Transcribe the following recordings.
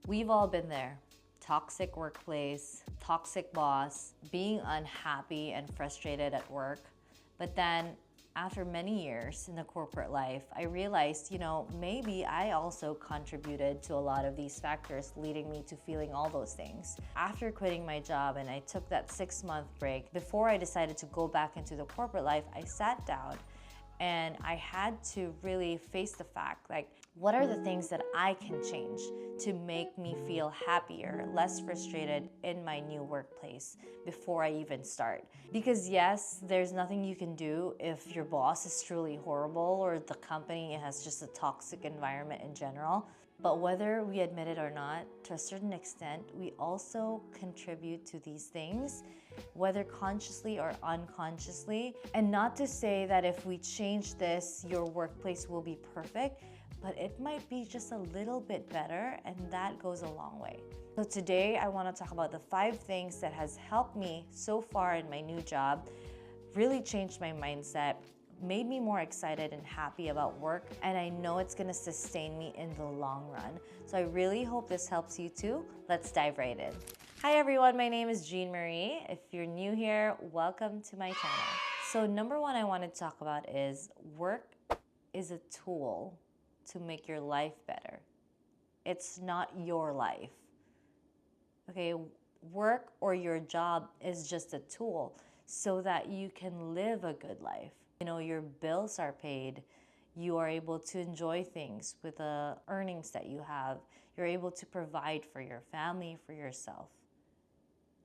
We've all been there. Toxic workplace, toxic boss, being unhappy and frustrated at work. But then after many years in the corporate life, I realized, maybe I also contributed to a lot of these factors leading me to feeling all those things. After quitting my job and I took that 6-month break, before I decided to go back into the corporate life, I sat down and I had to really face the fact, like, what are the things that I can change to make me feel happier, less frustrated in my new workplace before I even start? Because yes, there's nothing you can do if your boss is truly horrible or the company has just a toxic environment in general. But whether we admit it or not, to a certain extent, we also contribute to these things, whether consciously or unconsciously. And not to say that if we change this, your workplace will be perfect, but it might be just a little bit better, and that goes a long way. So today I want to talk about the 5 things that has helped me so far in my new job, really changed my mindset, made me more excited and happy about work, and I know it's gonna sustain me in the long run. So I really hope this helps you too. Let's dive right in. Hi everyone, my name is Jean Marie. If you're new here, welcome to my channel. So number 1 I want to talk about is work is a tool to make your life better. It's not your life. Okay, work or your job is just a tool so that you can live a good life. Your bills are paid. You are able to enjoy things with the earnings that you have. You're able to provide for your family, for yourself.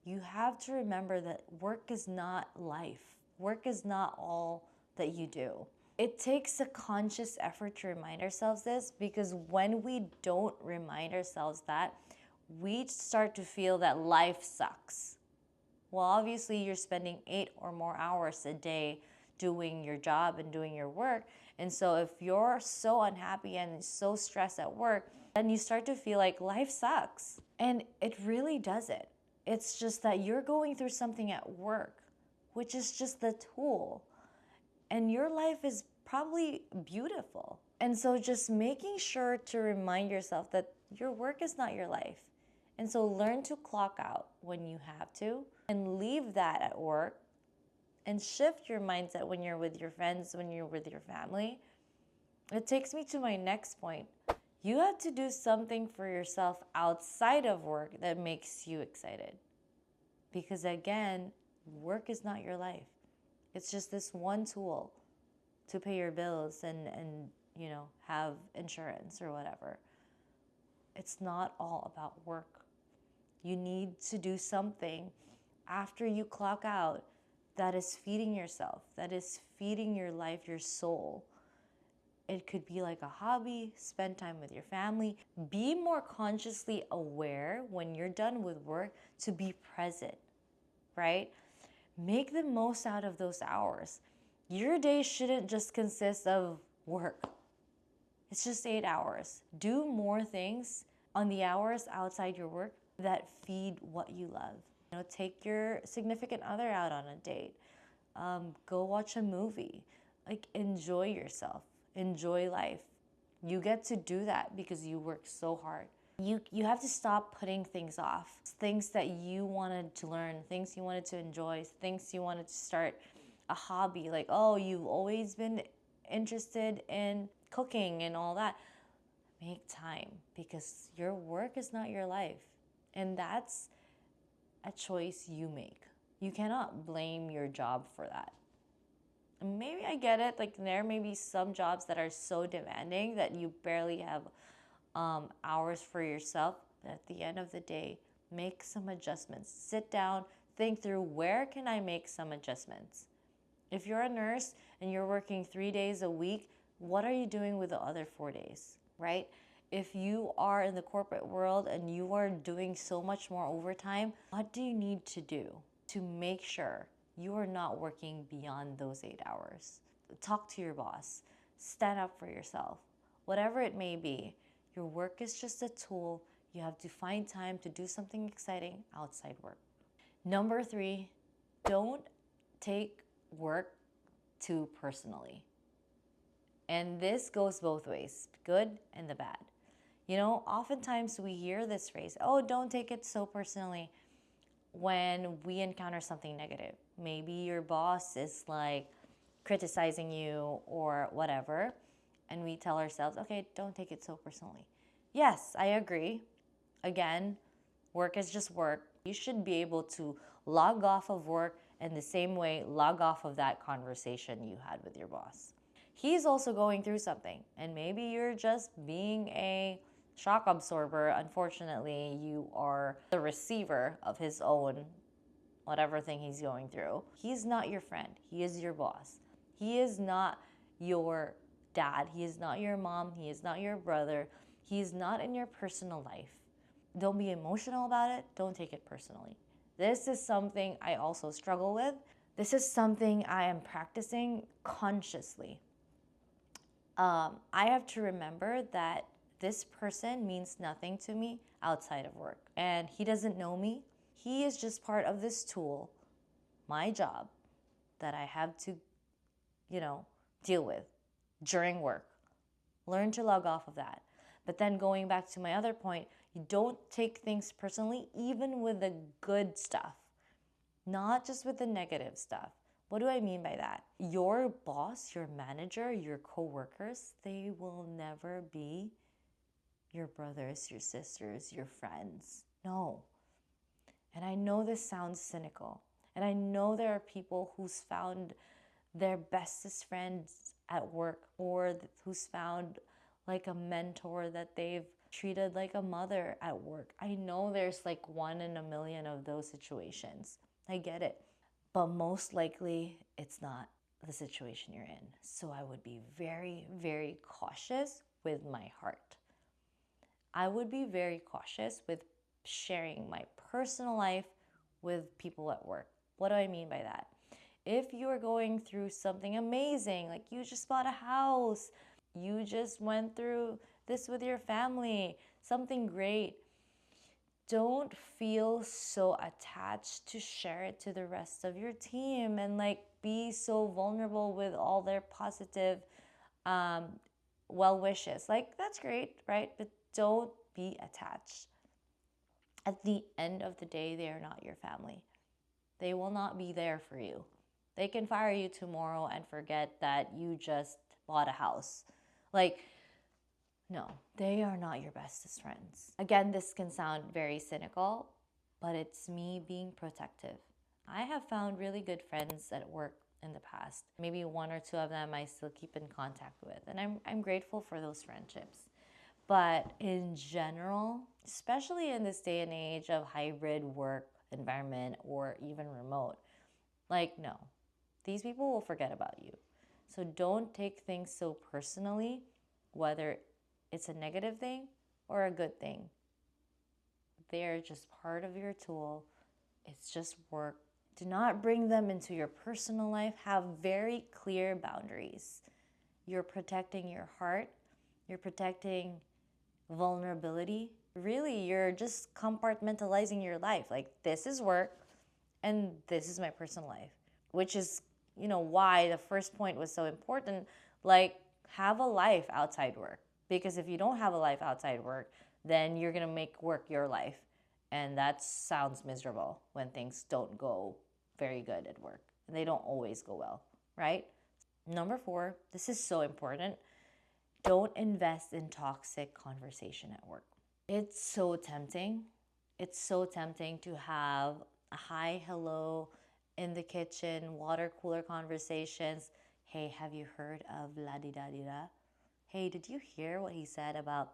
You have to remember that work is not life. Work is not all that you do. It takes a conscious effort to remind ourselves this, because when we don't remind ourselves that, we start to feel that life sucks. Well, obviously you're spending 8 or more hours a day doing your job and doing your work. And so if you're so unhappy and so stressed at work, then you start to feel like life sucks. And it really doesn't. It's just that you're going through something at work, which is just the tool. And your life is probably beautiful. And so just making sure to remind yourself that your work is not your life. And so learn to clock out when you have to and leave that at work and shift your mindset when you're with your friends, when you're with your family. It takes me to my next point. You have to do something for yourself outside of work that makes you excited. Because again, work is not your life. It's just this one tool to pay your bills and have insurance or whatever. It's not all about work. You need to do something after you clock out that is feeding yourself, that is feeding your life, your soul. It could be like a hobby, spend time with your family. Be more consciously aware when you're done with work to be present, right? Make the most out of those hours. Your day shouldn't just consist of work. It's just 8 hours. Do more things on the hours outside your work that feed what you love. Take your significant other out on a date. Go watch a movie. Like, enjoy yourself. Enjoy life. You get to do that because you work so hard. You have to stop putting things off. Things that you wanted to learn, things you wanted to enjoy, things you wanted to start a hobby. Like, oh, you've always been interested in cooking and all that. Make time, because your work is not your life. And that's a choice you make. You cannot blame your job for that. And maybe I get it, like there may be some jobs that are so demanding that you barely have hours for yourself. But at the end of the day, make some adjustments. Sit down, think through, where can I make some adjustments? If you're a nurse and you're working 3 days a week, what are you doing with the other 4 days, right? If you are in the corporate world and you are doing so much more overtime, what do you need to do to make sure you are not working beyond those 8 hours? Talk to your boss. Stand up for yourself. Whatever it may be, your work is just a tool. You have to find time to do something exciting outside work. Number 3, don't take work too personally. And this goes both ways, good and the bad. Oftentimes we hear this phrase, oh, don't take it so personally when we encounter something negative. Maybe your boss is like criticizing you or whatever, and we tell ourselves, okay, don't take it so personally. Yes, I agree. Again, work is just work. You should be able to log off of work and the same way log off of that conversation you had with your boss. He's also going through something, and maybe you're just being a shock absorber. Unfortunately, you are the receiver of his own whatever thing he's going through. He's not your friend, he is your boss. He is not your dad, he is not your mom, he is not your brother, he is not in your personal life. Don't be emotional about it, don't take it personally. This is something I also struggle with. This is something I am practicing consciously. I have to remember that this person means nothing to me outside of work, and he doesn't know me. He is just part of this tool, my job, that I have to, deal with during work. Learn to log off of that. But then going back to my other point, you don't take things personally, even with the good stuff, not just with the negative stuff. What do I mean by that? Your boss, your manager, your coworkers, they will never be your brothers, your sisters, your friends. No. And I know this sounds cynical. And I know there are people who's found their bestest friends at work, or who's found like a mentor that they've treated like a mother at work. I know there's like 1 in a million of those situations. I get it. But most likely, it's not the situation you're in. So I would be very, very cautious with my heart. I would be very cautious with sharing my personal life with people at work. What do I mean by that? If you are going through something amazing, like you just bought a house, you just went through this with your family, something great, don't feel so attached to share it to the rest of your team and like be so vulnerable with all their positive well wishes. Like, that's great, right? But don't be attached. At the end of the day, they are not your family. They will not be there for you. They can fire you tomorrow and forget that you just bought a house. Like, no, they are not your bestest friends. Again, this can sound very cynical, but it's me being protective. I have found really good friends at work in the past. Maybe 1 or 2 of them I still keep in contact with, and I'm grateful for those friendships. But in general, especially in this day and age of hybrid work environment or even remote, like, no, these people will forget about you. So don't take things so personally, whether it's a negative thing or a good thing. They're just part of your tool. It's just work. Do not bring them into your personal life. Have very clear boundaries. You're protecting your heart. You're protecting vulnerability. Really, you're just compartmentalizing your life. Like, this is work and this is my personal life, which is, why the first point was so important. Like, have a life outside work. Because if you don't have a life outside work, then you're going to make work your life. And that sounds miserable when things don't go very good at work. And they don't always go well, right? Number 4, this is so important. Don't invest in toxic conversation at work. It's so tempting. It's so tempting to have a hi, hello in the kitchen, water cooler conversations. Hey, have you heard of la di da di da? Hey, did you hear what he said about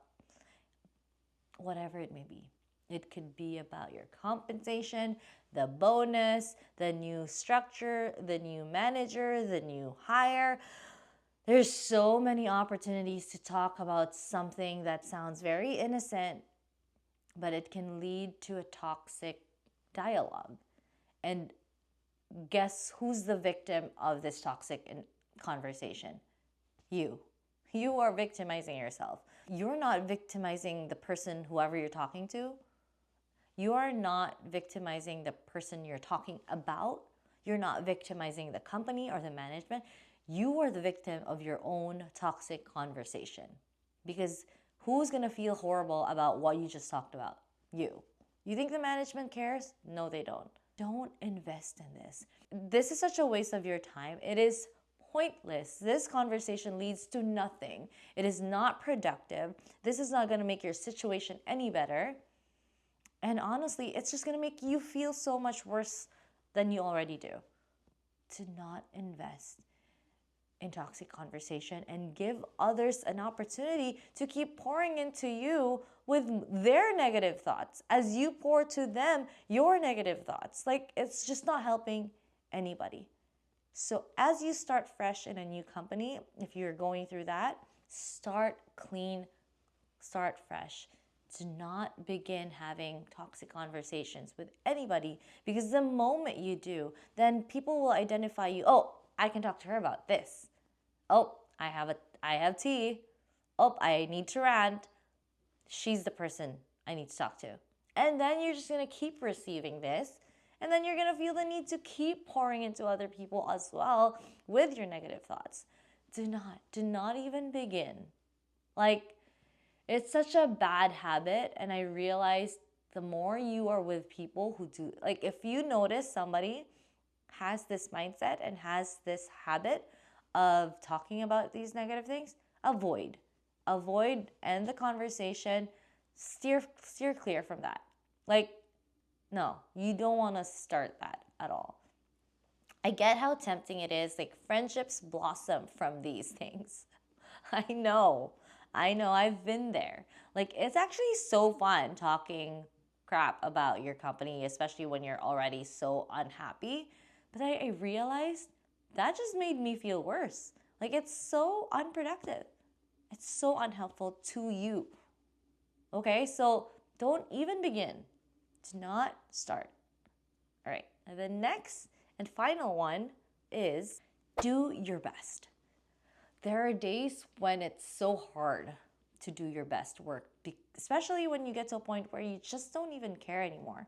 whatever it may be? It could be about your compensation, the bonus, the new structure, the new manager, the new hire. There's so many opportunities to talk about something that sounds very innocent, but it can lead to a toxic dialogue. And guess who's the victim of this toxic conversation? You. You are victimizing yourself. You're not victimizing the person, whoever you're talking to. You are not victimizing the person you're talking about. You're not victimizing the company or the management. You are the victim of your own toxic conversation. Because who's gonna feel horrible about what you just talked about? You. You think the management cares? No, they don't. Don't invest in this. This is such a waste of your time. It is pointless. This conversation leads to nothing. It is not productive. This is not going to make your situation any better. And honestly, it's just going to make you feel so much worse than you already do. To not invest in toxic conversation and give others an opportunity to keep pouring into you with their negative thoughts as you pour to them your negative thoughts. Like, it's just not helping anybody. So as you start fresh in a new company, if you're going through that, start clean, start fresh. Do not begin having toxic conversations with anybody, because the moment you do, then people will identify you. Oh, I can talk to her about this. Oh, I have tea. Oh, I need to rant. She's the person I need to talk to. And then you're just going to keep receiving this. And then you're going to feel the need to keep pouring into other people as well with your negative thoughts. Do not even begin. Like, it's such a bad habit. And I realized the more you are with people who do, like, if you notice somebody has this mindset and has this habit of talking about these negative things, avoid, end the conversation, steer clear from that. Like, no, you don't want to start that at all. I get how tempting it is. Like, friendships blossom from these things. I know, I've been there. Like, it's actually so fun talking crap about your company, especially when you're already so unhappy. But I realized that just made me feel worse. Like, it's so unproductive. It's so unhelpful to you. Okay, so don't even begin. Do not start. All right, and the next and final one is do your best. There are days when it's so hard to do your best work, especially when you get to a point where you just don't even care anymore.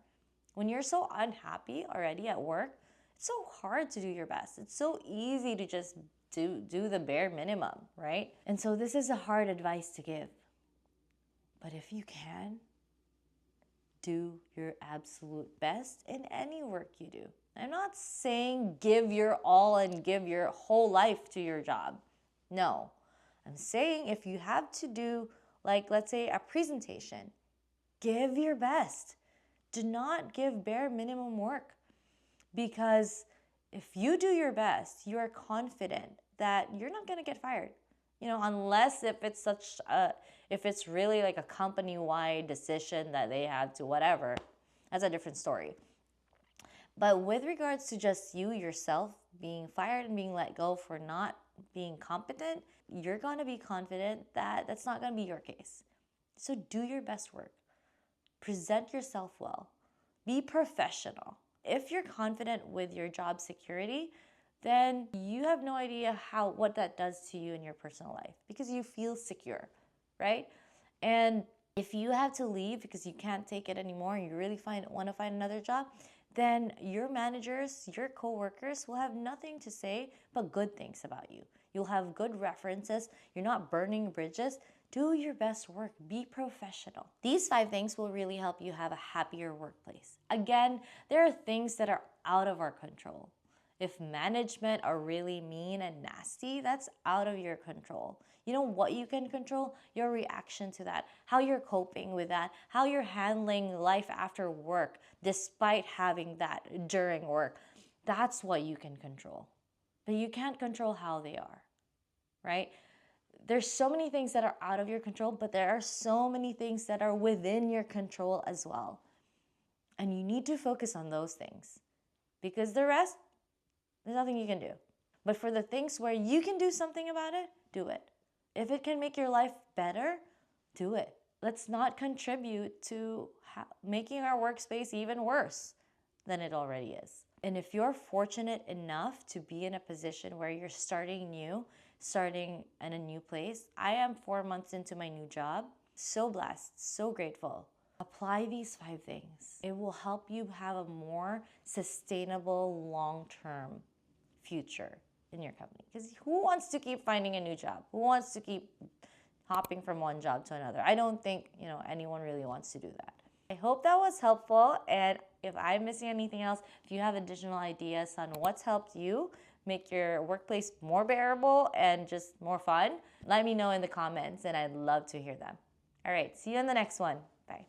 When you're so unhappy already at work, it's so hard to do your best. It's so easy to just do the bare minimum, right? And so this is a hard advice to give. But if you can, do your absolute best in any work you do. I'm not saying give your all and give your whole life to your job. No. I'm saying if you have to do, like, let's say a presentation, give your best. Do not give bare minimum work. Because if you do your best, you are confident that you're not going to get fired. Unless if it's really like a company-wide decision that they have to whatever, that's a different story. But with regards to just you yourself being fired and being let go for not being competent, you're going to be confident that that's not going to be your case. So do your best work. Present yourself well. Be professional. If you're confident with your job security, then you have no idea what that does to you in your personal life, because you feel secure, right? And if you have to leave because you can't take it anymore and you really want to find another job, then your managers, your coworkers will have nothing to say but good things about you. You'll have good references. You're not burning bridges. Do your best work. Be professional. These 5 things will really help you have a happier workplace. Again, there are things that are out of our control. If management are really mean and nasty, that's out of your control. You know what you can control? Your reaction to that, how you're coping with that, how you're handling life after work despite having that during work. That's what you can control. But you can't control how they are, right? There's so many things that are out of your control, but there are so many things that are within your control as well. And you need to focus on those things, because the rest, there's nothing you can do. But for the things where you can do something about it, do it. If it can make your life better, do it. Let's not contribute to making our workspace even worse than it already is. And if you're fortunate enough to be in a position where you're starting in a new place, I am 4 months into my new job. So blessed, so grateful. Apply these 5 things. It will help you have a more sustainable, long-term future in your company. Because who wants to keep finding a new job? Who wants to keep hopping from one job to another. I don't think, anyone really wants to do that. I hope that was helpful, and if I'm missing anything else, if you have additional ideas on what's helped you make your workplace more bearable and just more fun, let me know in the comments, and I'd love to hear them. All right, see you in the next one. Bye.